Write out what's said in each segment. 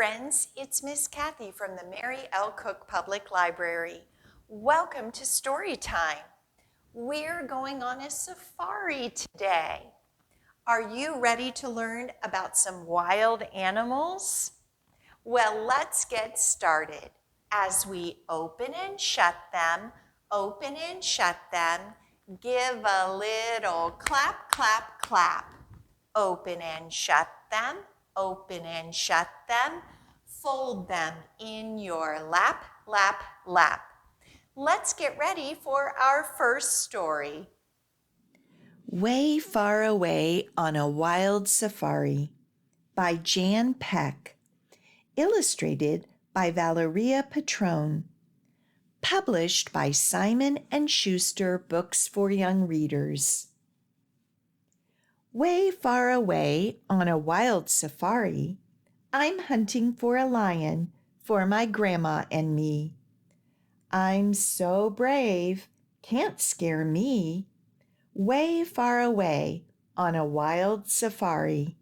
friends, it's Miss Cathy from the Mary L. Cook Public Library. Welcome to Storytime. We're going on a safari today. Are you ready to learn about some wild animals? Well, let's get started. As we open and shut them, give a little clap, clap, clap. Open and shut them, fold them in your lap, lap, lap. Let's get ready for our first story. Way Far Away on a Wild Safari by Jan Peck. Illustrated by Valeria Petrone. Published by Simon & Schuster Books for Young Readers. Way far away on a wild safari, I'm hunting for a lion for my grandma and me. I'm so brave, can't scare me. Way far away on a wild safari.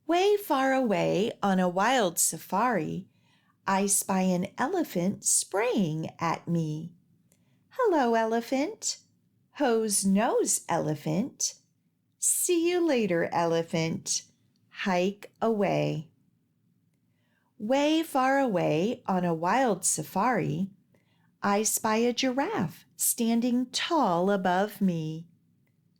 Way far away on a wild safari, I spy an elephant spraying at me. Hello, elephant. Hose nose, elephant. See you later, elephant. Hike away. Way far away on a wild safari, I spy a giraffe standing tall above me.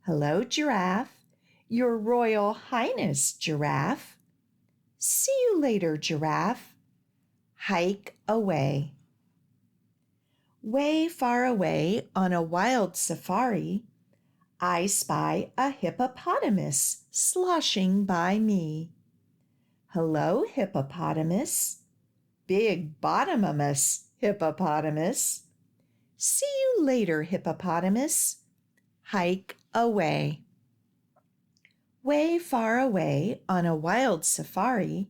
Hello, giraffe. Your Royal Highness, giraffe. See you later, giraffe. Hike away. Way far away on a wild safari, I spy a hippopotamus sloshing by me. Hello, hippopotamus. Big bottomamus, hippopotamus. See you later, hippopotamus. Hike away. Way far away on a wild safari,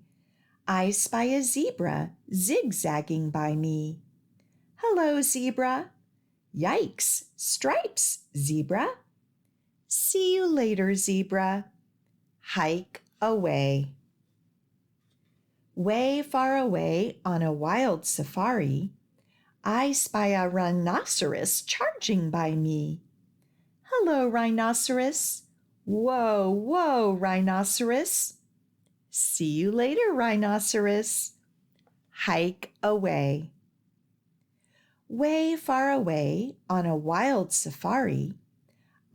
I spy a zebra zigzagging by me. Hello, zebra. Yikes, stripes, zebra. See you later, zebra. Hike away. Way far away on a wild safari, I spy a rhinoceros charging by me. Hello, rhinoceros. Whoa, whoa, rhinoceros. See you later, rhinoceros. Hike away. Way far away on a wild safari,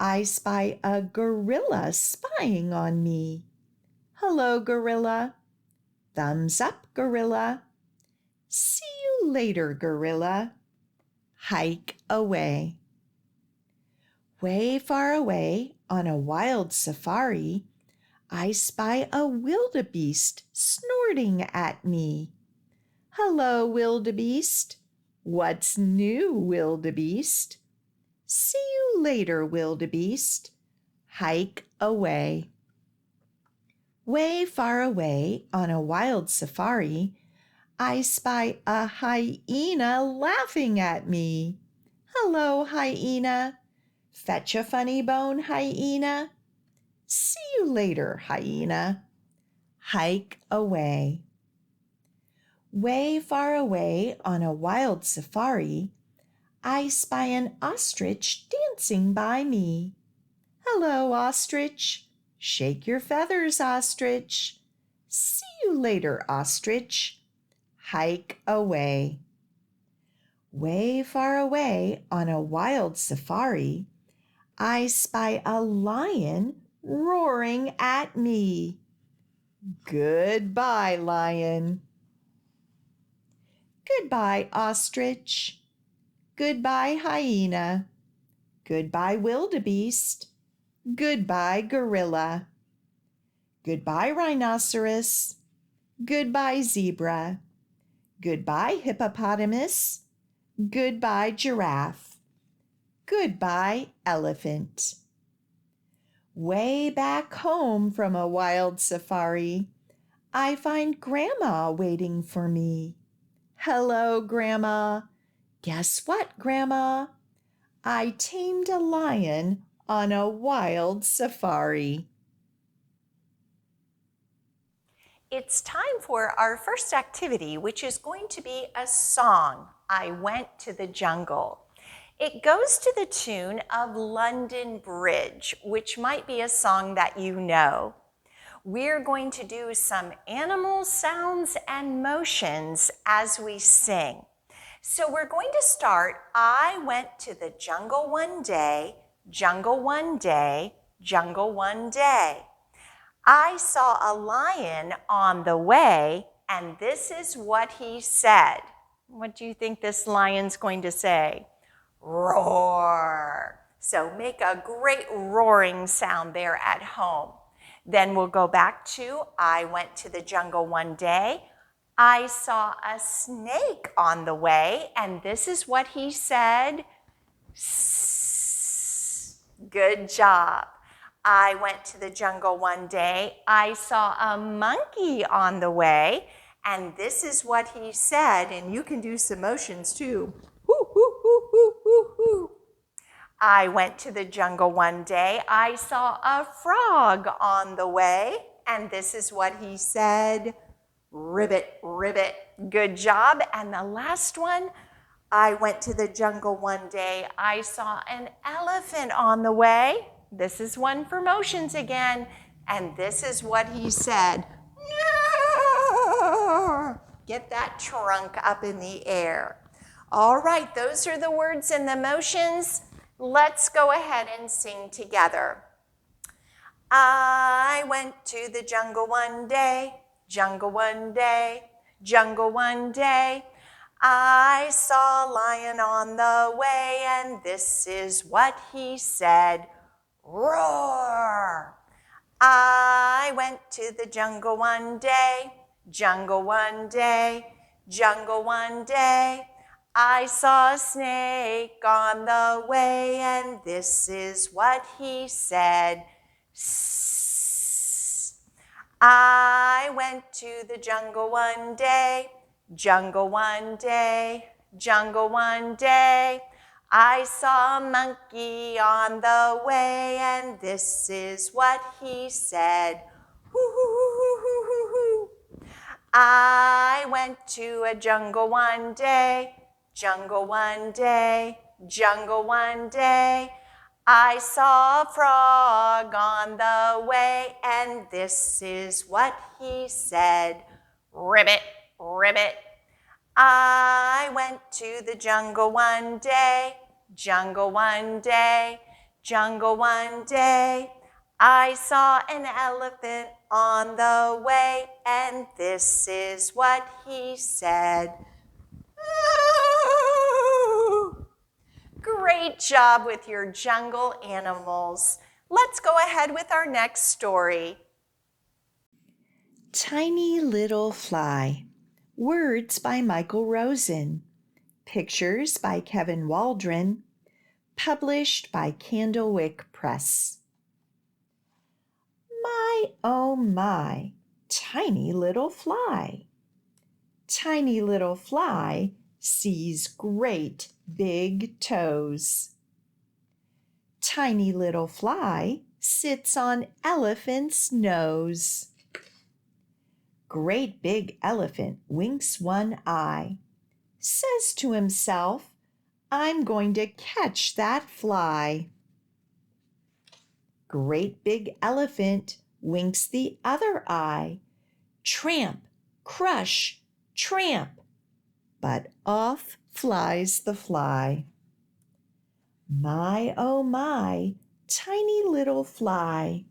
I spy a gorilla spying on me. Hello, gorilla. Thumbs up, gorilla. See you later, gorilla. Hike away. Way far away on a wild safari, I spy a wildebeest snorting at me. Hello, wildebeest. What's new, wildebeest? See you later, wildebeest. Hike away. Way far away on a wild safari, I spy a hyena laughing at me. Hello, hyena. Fetch a funny bone, hyena. See you later, hyena. Hike away. Way far away on a wild safari, I spy an ostrich dancing by me. Hello, ostrich. Shake your feathers, ostrich. See you later, ostrich. Hike away. Way far away on a wild safari, I spy a lion roaring at me. Goodbye, lion. Goodbye, ostrich. Goodbye, hyena. Goodbye, wildebeest. Goodbye, gorilla. Goodbye, rhinoceros. Goodbye, zebra. Goodbye, hippopotamus. Goodbye, giraffe. Goodbye, elephant. Way back home from a wild safari, I find Grandma waiting for me. Hello, Grandma. Guess what, Grandma? I tamed a lion on a wild safari. It's time for our first activity, which is going to be a song, I Went to the Jungle. It goes to the tune of London Bridge, which might be a song that you know. We're going to do some animal sounds and motions as we sing. So we're going to start, I went to the jungle one day, jungle one day, jungle one day. I saw a lion on the way, and this is what he said. What do you think this lion's going to say? Roar. So make a great roaring sound there at home. Then we'll go back to, I went to the jungle one day. I saw a snake on the way, and this is what he said. Sss. Good job. I went to the jungle one day. I saw a monkey on the way, and this is what he said, and you can do some motions too. Hoo, hoo, hoo, hoo, hoo, hoo. I went to the jungle one day. I saw a frog on the way, and this is what he said. Ribbit, ribbit. Good job. And the last one, I went to the jungle one day. I saw an elephant on the way. This is one for motions again. And this is what he said. Get that trunk up in the air. All right, those are the words and the motions. Let's go ahead and sing together. I went to the jungle one day, jungle one day, jungle one day. I saw a lion on the way, and this is what he said. Roar! I went to the jungle one day, jungle one day, jungle one day. I saw a snake on the way, and this is what he said. Sss. I went to the jungle one day, jungle one day, jungle one day. I saw a monkey on the way, and this is what he said. Hoo, hoo, hoo, hoo, hoo, hoo. I went to a jungle one day, jungle one day, jungle one day. I saw a frog on the way, and this is what he said. Ribbit, ribbit. I went to the jungle one day, jungle one day, jungle one day. I saw an elephant on the way, and this is what he said. Great job with your jungle animals. Let's go ahead with our next story. Tiny Little Fly. Words by Michael Rosen. Pictures by Kevin Waldron. Published by Candlewick Press. My, oh my, tiny little fly. Tiny little fly sees great big toes. Tiny little fly sits on elephant's nose. Great big elephant winks one eye, says to himself, I'm going to catch that fly. Great big elephant winks the other eye. Tramp, crush, tramp. But off flies the fly. My, oh my, tiny little fly.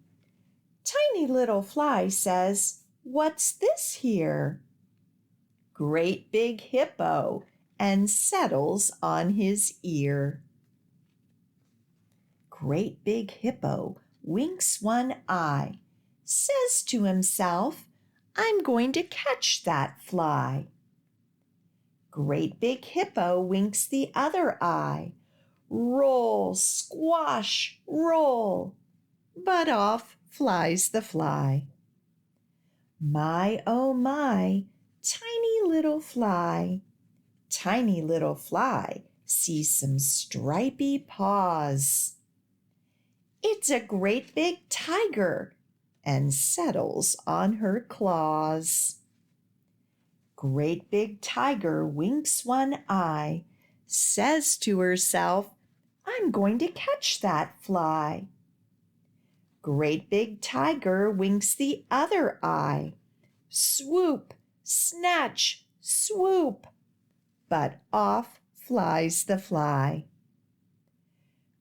Tiny little fly says, what's this here? Great big hippo, and settles on his ear. Great big hippo winks one eye, says to himself, I'm going to catch that fly. Great big hippo winks the other eye. Roll, squash, roll. But off flies the fly. My, oh my, tiny little fly. Tiny little fly sees some stripy paws. It's a great big tiger, and settles on her claws. Great big tiger winks one eye, says to herself, I'm going to catch that fly. Great big tiger winks the other eye. Swoop, snatch, swoop, but off flies the fly.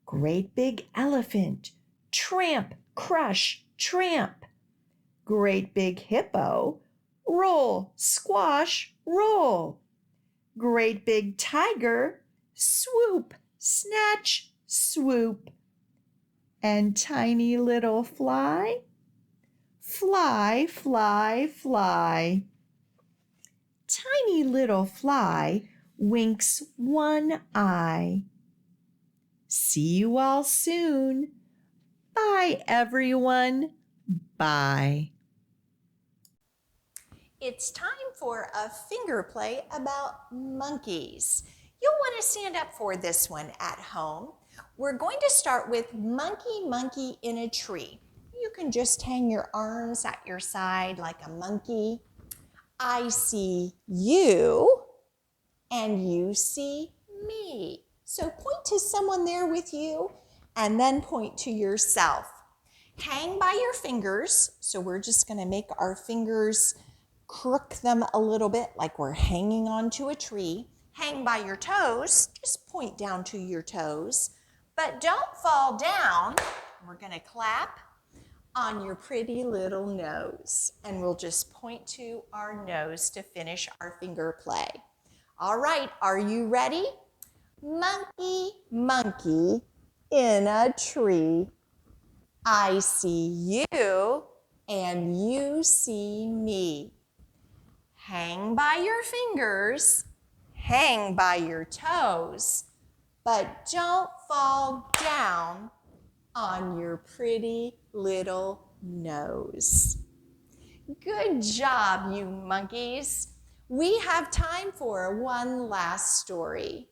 Great big elephant, tramp, crush, tramp. Great big hippo, roll, squash, roll. Great big tiger, swoop, snatch, swoop. And tiny little fly, fly, fly, fly. Tiny little fly winks one eye. See you all soon. Bye, everyone. Bye. It's time for a finger play about monkeys. You'll want to stand up for this one at home. We're going to start with monkey, monkey in a tree. You can just hang your arms at your side like a monkey. I see you and you see me. So point to someone there with you and then point to yourself. Hang by your fingers. So we're just going to make our fingers crook them a little bit like we're hanging onto a tree. Hang by your toes. Just point down to your toes. But don't fall down. We're going to clap on your pretty little nose. And we'll just point to our nose to finish our finger play. All right, are you ready? Monkey, monkey in a tree. I see you and you see me. Hang by your fingers, hang by your toes, but don't fall down on your pretty little nose. Good job, you monkeys. We have time for one last story.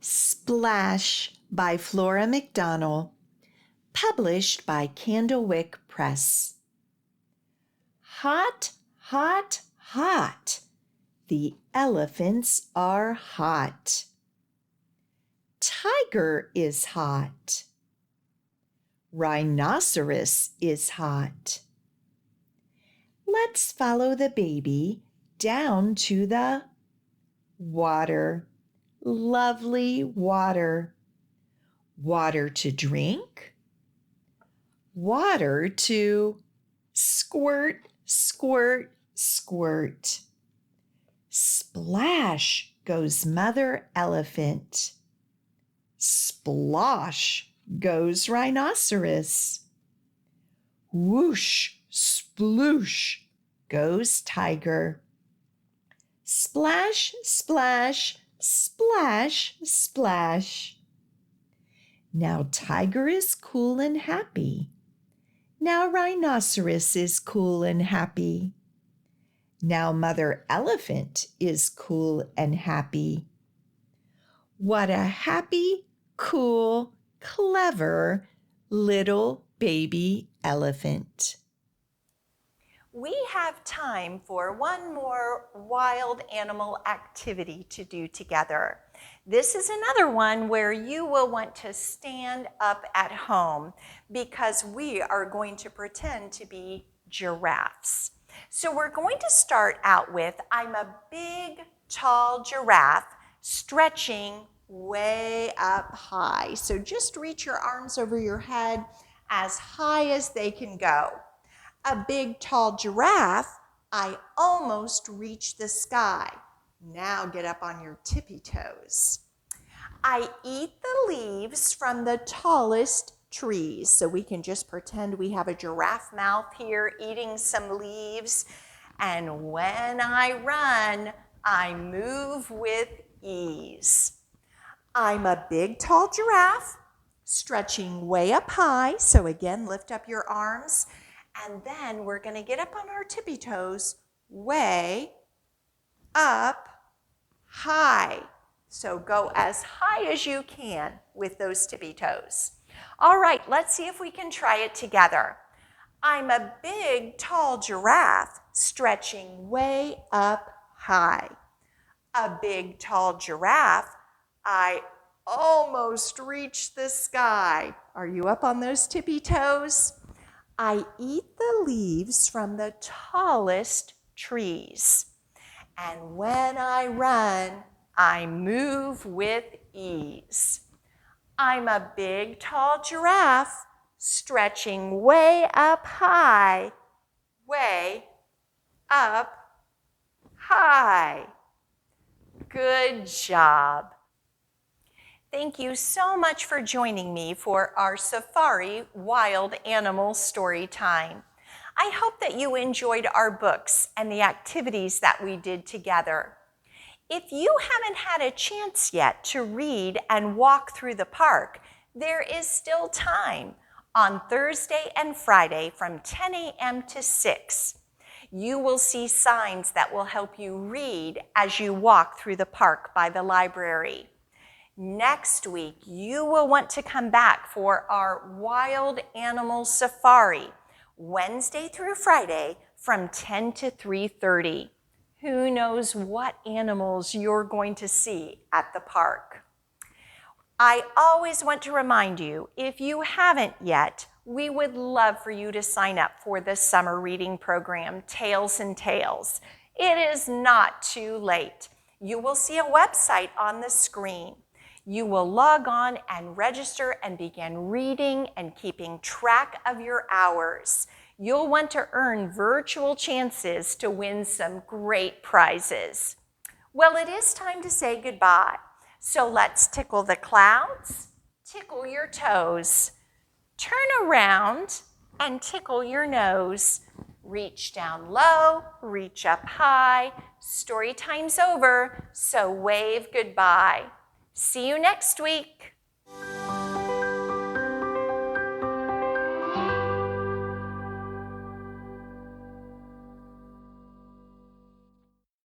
Splash by Flora McDonnell, published by Candlewick Press. Hot, hot, hot. The elephants are hot. Tiger is hot. Rhinoceros is hot. Let's follow the baby down to the water. Lovely water. Water to drink. Water to squirt, squirt, squirt. Splash goes Mother Elephant. Splosh goes Rhinoceros. Whoosh, sploosh goes Tiger. Splash, splash, splash, splash. Now Tiger is cool and happy. Now Rhinoceros is cool and happy. Now Mother Elephant is cool and happy. What a happy, cool, clever little baby elephant. We have time for one more wild animal activity to do together. This is another one where you will want to stand up at home because we are going to pretend to be giraffes. So we're going to start out with, I'm a big, tall giraffe stretching way up high. So just reach your arms over your head as high as they can go. A big, tall giraffe, I almost reach the sky. Now get up on your tippy toes. I eat the leaves from the tallest trees. So we can just pretend we have a giraffe mouth here eating some leaves. And when I run, I move with ease. I'm a big, tall giraffe stretching way up high. So again, lift up your arms. And then we're going to get up on our tippy toes way up high. So go as high as you can with those tippy toes. All right, let's see if we can try it together. I'm a big, tall giraffe stretching way up high. A big, tall giraffe, I almost reached the sky. Are you up on those tippy toes? I eat the leaves from the tallest trees. And when I run, I move with ease. I'm a big, tall giraffe stretching way up high, way up high. Good job. Thank you so much for joining me for our Safari Wild Animal Story Time. I hope that you enjoyed our books and the activities that we did together. If you haven't had a chance yet to read and walk through the park, there is still time on Thursday and Friday from 10 a.m. to 6. You will see signs that will help you read as you walk through the park by the library. Next week, you will want to come back for our Wild Animal Safari, Wednesday through Friday from 10 to 3:30. Who knows what animals you're going to see at the park? I always want to remind you, if you haven't yet, we would love for you to sign up for the summer reading program, Tales and Tales. It is not too late. You will see a website on the screen. You will log on and register and begin reading and keeping track of your hours. You'll want to earn virtual chances to win some great prizes. Well, it is time to say goodbye. So let's tickle the clouds, tickle your toes, turn around and tickle your nose. Reach down low, reach up high. Story time's over, so wave goodbye. See you next week.